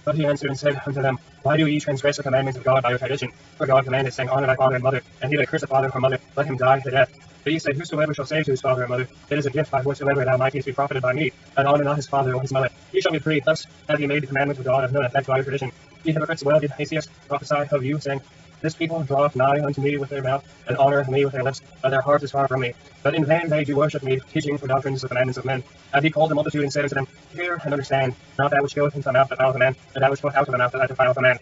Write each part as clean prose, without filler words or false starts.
But he answered and said unto them, Why do ye transgress the commandments of God by your tradition? For God commanded, saying, Honor thy father and mother, and he that curseth father or mother, let him die the death. But ye say, Whosoever shall say to his father or mother, It is a gift by whatsoever thou mightest be profited by me, and honor not his father or his mother, he shall be free. Thus have ye made the commandments of God of none effect by your tradition. Ye hypocrites, well did Esaias prophesy of you, saying, This people draweth nigh unto me with their mouth, and honour me with their lips, but their heart is far from me. But in vain they do worship me, teaching for doctrines the commandments of men. And he called the multitude and said unto them, Hear and understand, not that which goeth into the mouth defileth a man, and that which goeth out of the mouth that defileth a man.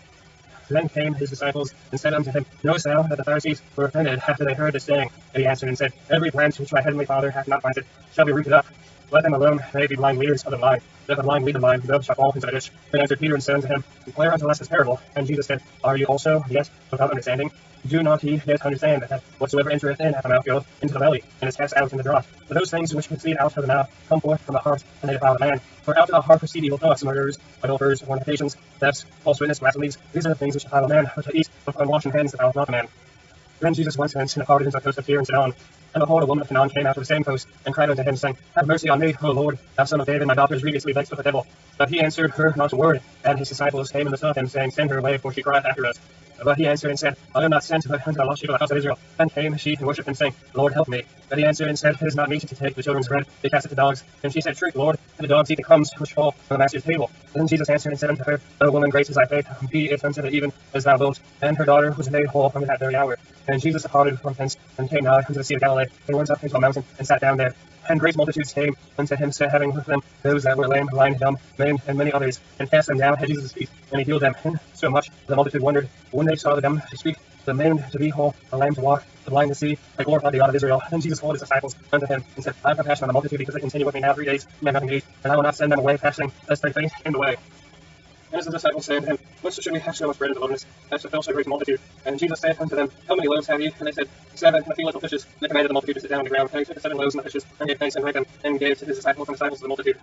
Then came his disciples and said unto him, Knowest thou that the Pharisees were offended after they heard this saying? And he answered and said, Every branch which my heavenly Father hath not planted shall be rooted up. Let them alone, they be blind leaders of the blind. Let the blind lead the blind, both shall fall into the ditch. Then answered Peter and said unto him, Declare unto us this parable. And Jesus said, Are you also yet without understanding? Do not ye yet understand that whatsoever entereth in at the mouth goeth into the belly, and is cast out in the draught? For those things which proceed out of the mouth come forth from the heart, and they defile the man. For out of the heart proceed evil thoughts, murderers, adulterers, fornications, thefts, false witness, blasphemies. These are the things which defile a man, but to eat with unwashed hands defileth not a man. Then Jesus went thence and departed into the coast of Tyre and Sidon. And behold, a woman of Canaan came out of the same coast, and cried unto him, saying, Have mercy on me, O Lord, thou son of David, my daughter is grievously vexed with the devil. But he answered her not a word. And his disciples came and besought him, saying, Send her away, for she crieth after us. But he answered and said, I am not sent but unto the lost sheep of the house of Israel. Then came she and worshipped him, saying, Lord, help me. But he answered and said, It is not meet to take the children's bread, they cast it to dogs. And she said, Truth, Lord, and the dogs eat the crumbs which fall from the master's table. Then Jesus answered and said unto her, O woman, great is thy faith, be it unto thee even as thou wilt. And her daughter was made whole from that very hour. And Jesus departed from thence, and came nigh unto the sea of Galilee, and went up into a mountain, and sat down there. And great multitudes came unto him, having with them those that were lame, blind, dumb, maimed, and many others, and cast them down at Jesus' feet, and he healed them. And so much the multitude wondered when they saw the dumb to speak, the maimed to be whole, the lame to walk, the blind to see, they glorified the God of Israel. Then Jesus called his disciples unto him, and said, I have compassion on the multitude, because they continue with me now 3 days, and have nothing to eat, and I will not send them away fasting, lest they faint in the way. And his disciples said unto him, Whence should we have so much bread in the wilderness, as to fill so great multitude? And Jesus said unto them, How many loaves have ye? And they said, 7, and a few little fishes. And they commanded the multitude to sit down on the ground. And he took the 7 loaves and the fishes, and gave thanks and brake them, and gave to his disciples, and the disciples to the multitude.